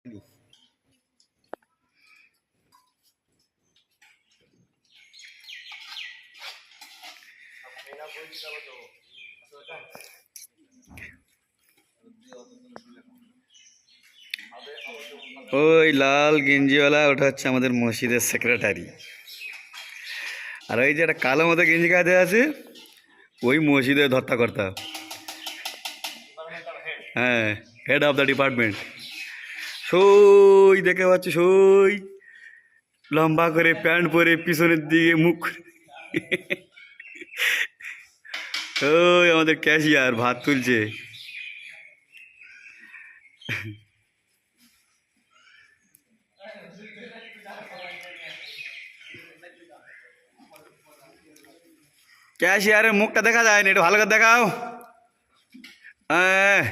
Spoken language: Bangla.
ওই লাল গেঞ্জিওয়ালা ওটা হচ্ছে আমাদের মসজিদের সেক্রেটারি। আর ওই যে একটা কালো মতো গেঞ্জি গায়ে আছে ওই মসজিদের ধর্তাকর্তা। হ্যাঁ, হেড অফ দ্য ডিপার্টমেন্ট। সই দেখে পাচ্ছি, সই লম্বা করে প্যান্ট পরে পিছনের দিকে মুখ ওই আমাদের ক্যাশিয়ার ভাত তুলছে। ক্যাশিয়ারের মুখটা দেখা যায় না, একটু ভালো করে দেখাও। হ্যাঁ।